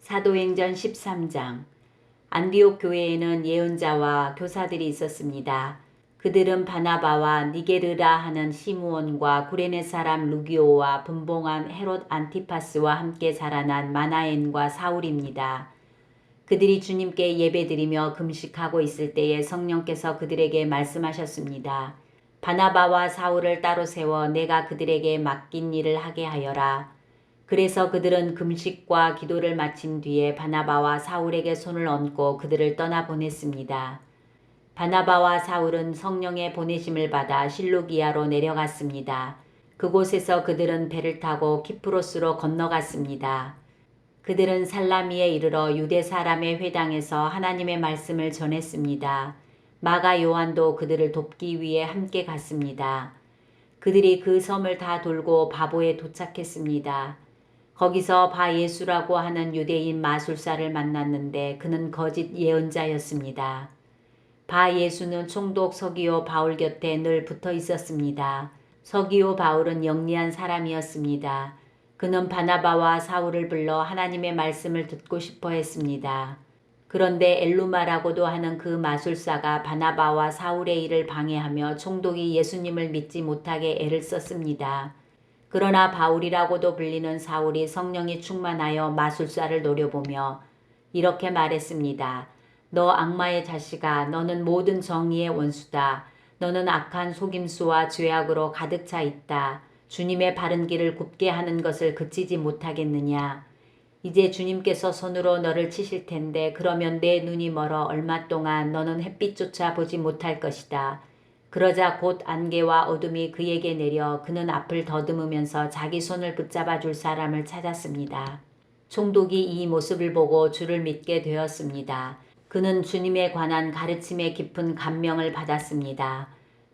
사도행전 13장. 안디옥 교회에는 예언자와 교사들이 있었습니다. 그들은 바나바와 니게르라 하는 시므온과 구레네 사람 루기오와 분봉한 헤롯 안티파스와 함께 자라난 마나엔과 사울입니다. 그들이 주님께 예배드리며 금식하고 있을 때에 성령께서 그들에게 말씀하셨습니다. 바나바와 사울을 따로 세워 내가 그들에게 맡긴 일을 하게 하여라. 그래서 그들은 금식과 기도를 마친 뒤에 바나바와 사울에게 손을 얹고 그들을 떠나보냈습니다. 바나바와 사울은 성령의 보내심을 받아 실루기아로 내려갔습니다. 그곳에서 그들은 배를 타고 키프로스로 건너갔습니다. 그들은 살라미에 이르러 유대 사람의 회당에서 하나님의 말씀을 전했습니다. 마가 요한도 그들을 돕기 위해 함께 갔습니다. 그들이 그 섬을 다 돌고 바보에 도착했습니다. 거기서 바 예수라고 하는 유대인 마술사를 만났는데 그는 거짓 예언자였습니다. 바 예수는 총독 서기오 바울 곁에 늘 붙어 있었습니다. 서기오 바울은 영리한 사람이었습니다. 그는 바나바와 사울을 불러 하나님의 말씀을 듣고 싶어 했습니다. 그런데 엘루마라고도 하는 그 마술사가 바나바와 사울의 일을 방해하며 총독이 예수님을 믿지 못하게 애를 썼습니다. 그러나 바울이라고도 불리는 사울이 성령이 충만하여 마술사를 노려보며 이렇게 말했습니다. 너 악마의 자식아, 너는 모든 정의의 원수다. 너는 악한 속임수와 죄악으로 가득 차 있다. 주님의 바른 길을 굽게 하는 것을 그치지 못하겠느냐. 이제 주님께서 손으로 너를 치실 텐데 그러면 내 눈이 멀어 얼마 동안 너는 햇빛조차 보지 못할 것이다. 그러자 곧 안개와 어둠이 그에게 내려 그는 앞을 더듬으면서 자기 손을 붙잡아 줄 사람을 찾았습니다. 총독이 이 모습을 보고 주를 믿게 되었습니다. 그는 주님에 관한 가르침에 깊은 감명을 받았습니다.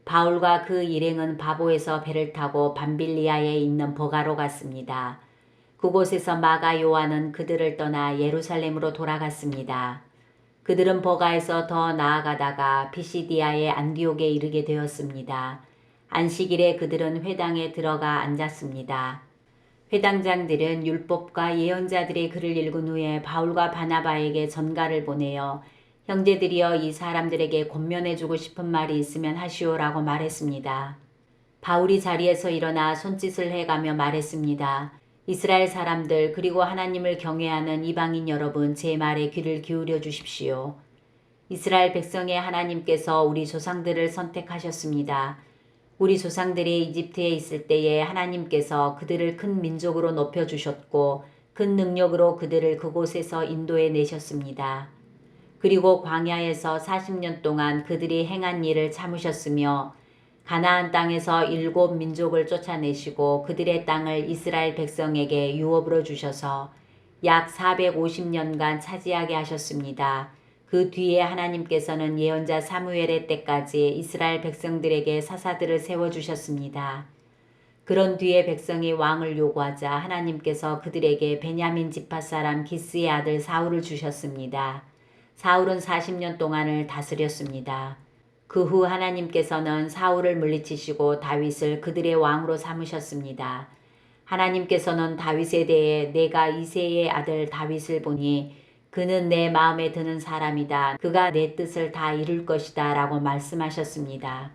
바울과 그 일행은 바보에서 배를 타고 밤빌리아에 있는 버가로 갔습니다. 그곳에서 마가 요한은 그들을 떠나 예루살렘으로 돌아갔습니다. 그들은 버가에서 더 나아가다가 피시디아의 안디옥에 이르게 되었습니다. 안식일에 그들은 회당에 들어가 앉았습니다. 회당장들은 율법과 예언자들의 글을 읽은 후에 바울과 바나바에게 전가를 보내어 형제들이여 이 사람들에게 권면해주고 싶은 말이 있으면 하시오라고 말했습니다. 바울이 자리에서 일어나 손짓을 해가며 말했습니다. 이스라엘 사람들 그리고 하나님을 경외하는 이방인 여러분 제 말에 귀를 기울여 주십시오. 이스라엘 백성의 하나님께서 우리 조상들을 선택하셨습니다. 우리 조상들이 이집트에 있을 때에 하나님께서 그들을 큰 민족으로 높여주셨고 큰 능력으로 그들을 그곳에서 인도해 내셨습니다. 그리고 광야에서 40년 동안 그들이 행한 일을 참으셨으며 가나안 땅에서 7 민족을 쫓아내시고 그들의 땅을 이스라엘 백성에게 유업으로 주셔서 약 450년간 차지하게 하셨습니다. 그 뒤에 하나님께서는 예언자 사무엘의 때까지 이스라엘 백성들에게 사사들을 세워주셨습니다. 그런 뒤에 백성이 왕을 요구하자 하나님께서 그들에게 베냐민 지파 사람 기스의 아들 사울을 주셨습니다. 사울은 40년 동안을 다스렸습니다. 그 후 하나님께서는 사울을 물리치시고 다윗을 그들의 왕으로 삼으셨습니다. 하나님께서는 다윗에 대해 내가 이새의 아들 다윗을 보니 그는 내 마음에 드는 사람이다. 그가 내 뜻을 다 이룰 것이다 라고 말씀하셨습니다.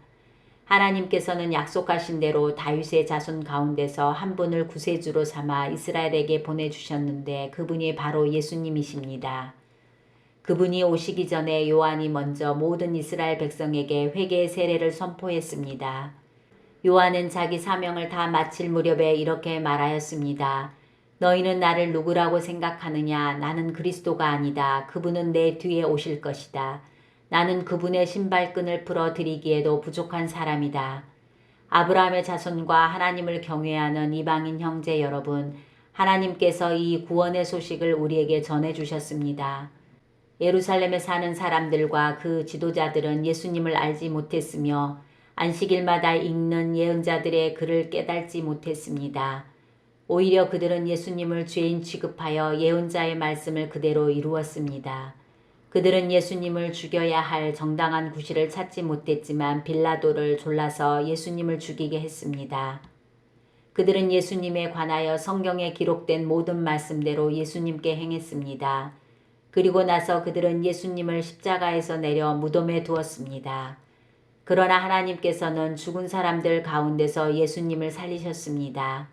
하나님께서는 약속하신 대로 다윗의 자손 가운데서 한 분을 구세주로 삼아 이스라엘에게 보내주셨는데 그분이 바로 예수님이십니다. 그분이 오시기 전에 요한이 먼저 모든 이스라엘 백성에게 회개의 세례를 선포했습니다. 요한은 자기 사명을 다 마칠 무렵에 이렇게 말하였습니다. 너희는 나를 누구라고 생각하느냐? 나는 그리스도가 아니다. 그분은 내 뒤에 오실 것이다. 나는 그분의 신발끈을 풀어 드리기에도 부족한 사람이다. 아브라함의 자손과 하나님을 경외하는 이방인 형제 여러분, 하나님께서 이 구원의 소식을 우리에게 전해주셨습니다. 예루살렘에 사는 사람들과 그 지도자들은 예수님을 알지 못했으며 안식일마다 읽는 예언자들의 글을 깨달지 못했습니다. 오히려 그들은 예수님을 죄인 취급하여 예언자의 말씀을 그대로 이루었습니다. 그들은 예수님을 죽여야 할 정당한 구실을 찾지 못했지만 빌라도를 졸라서 예수님을 죽이게 했습니다. 그들은 예수님에 관하여 성경에 기록된 모든 말씀대로 예수님께 행했습니다. 그리고 나서 그들은 예수님을 십자가에서 내려 무덤에 두었습니다. 그러나 하나님께서는 죽은 사람들 가운데서 예수님을 살리셨습니다.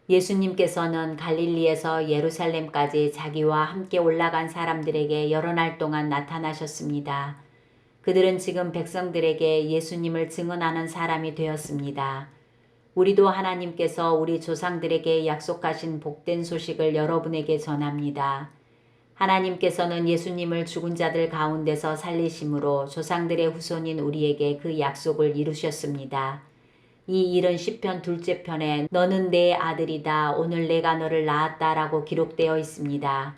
예수님께서는 갈릴리에서 예루살렘까지 자기와 함께 올라간 사람들에게 여러 날 동안 나타나셨습니다. 그들은 지금 백성들에게 예수님을 증언하는 사람이 되었습니다. 우리도 하나님께서 우리 조상들에게 약속하신 복된 소식을 여러분에게 전합니다. 하나님께서는 예수님을 죽은 자들 가운데서 살리심으로 조상들의 후손인 우리에게 그 약속을 이루셨습니다. 이 일은 시편 둘째 편에 너는 내 아들이다 오늘 내가 너를 낳았다라고 기록되어 있습니다.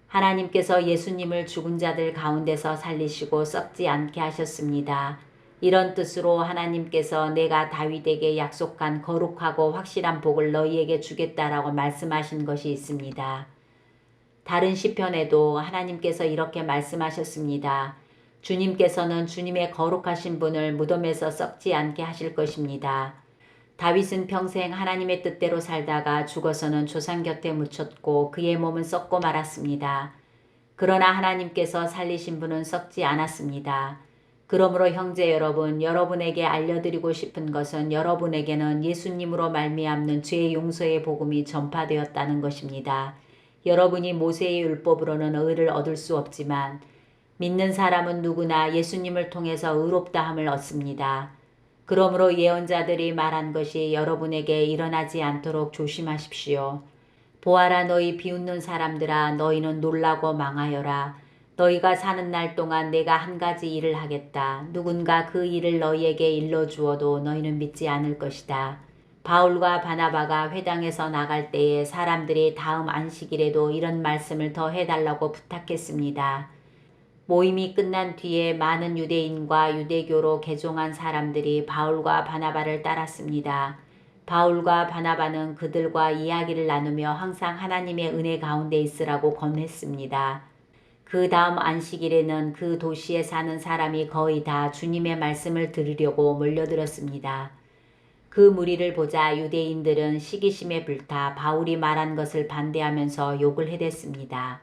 하나님께서 예수님을 죽은 자들 가운데서 살리시고 썩지 않게 하셨습니다. 이런 뜻으로 하나님께서 내가 다윗에게 약속한 거룩하고 확실한 복을 너희에게 주겠다라고 말씀하신 것이 있습니다. 다른 시편에도 하나님께서 이렇게 말씀하셨습니다. 주님께서는 주님의 거룩하신 분을 무덤에서 썩지 않게 하실 것입니다. 다윗은 평생 하나님의 뜻대로 살다가 죽어서는 조상 곁에 묻혔고 그의 몸은 썩고 말았습니다. 그러나 하나님께서 살리신 분은 썩지 않았습니다. 그러므로 형제 여러분, 여러분에게 알려드리고 싶은 것은 여러분에게는 예수님으로 말미암는 죄의 용서의 복음이 전파되었다는 것입니다. 여러분이 모세의 율법으로는 의를 얻을 수 없지만 믿는 사람은 누구나 예수님을 통해서 의롭다함을 얻습니다. 그러므로 예언자들이 말한 것이 여러분에게 일어나지 않도록 조심하십시오. 보아라 너희 비웃는 사람들아 너희는 놀라고 망하여라. 너희가 사는 날 동안 내가 한 가지 일을 하겠다. 누군가 그 일을 너희에게 일러주어도 너희는 믿지 않을 것이다. 바울과 바나바가 회당에서 나갈 때에 사람들이 다음 안식일에도 이런 말씀을 더 해달라고 부탁했습니다. 모임이 끝난 뒤에 많은 유대인과 유대교로 개종한 사람들이 바울과 바나바를 따랐습니다. 바울과 바나바는 그들과 이야기를 나누며 항상 하나님의 은혜 가운데 있으라고 권했습니다. 그 다음 안식일에는 그 도시에 사는 사람이 거의 다 주님의 말씀을 들으려고 몰려들었습니다. 그 무리를 보자 유대인들은 시기심에 불타 바울이 말한 것을 반대하면서 욕을 해댔습니다.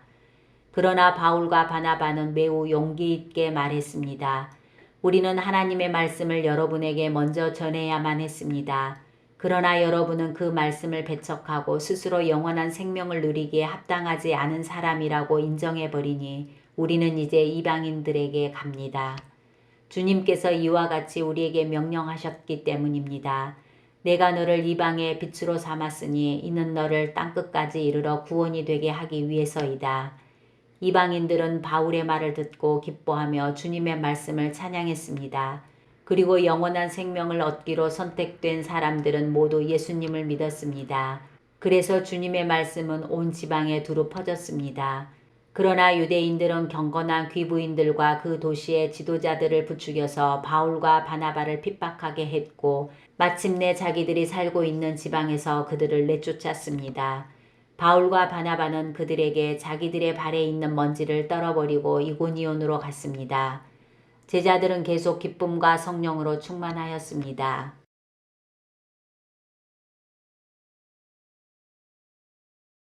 그러나 바울과 바나바는 매우 용기 있게 말했습니다. 우리는 하나님의 말씀을 여러분에게 먼저 전해야만 했습니다. 그러나 여러분은 그 말씀을 배척하고 스스로 영원한 생명을 누리기에 합당하지 않은 사람이라고 인정해버리니 우리는 이제 이방인들에게 갑니다. 주님께서 이와 같이 우리에게 명령하셨기 때문입니다. 내가 너를 이방의 빛으로 삼았으니 이는 너를 땅끝까지 이르러 구원이 되게 하기 위해서이다. 이방인들은 바울의 말을 듣고 기뻐하며 주님의 말씀을 찬양했습니다. 그리고 영원한 생명을 얻기로 선택된 사람들은 모두 예수님을 믿었습니다. 그래서 주님의 말씀은 온 지방에 두루 퍼졌습니다. 그러나 유대인들은 경건한 귀부인들과 그 도시의 지도자들을 부추겨서 바울과 바나바를 핍박하게 했고 마침내 자기들이 살고 있는 지방에서 그들을 내쫓았습니다. 바울과 바나바는 그들에게 자기들의 발에 있는 먼지를 떨어버리고 이고니온으로 갔습니다. 제자들은 계속 기쁨과 성령으로 충만하였습니다.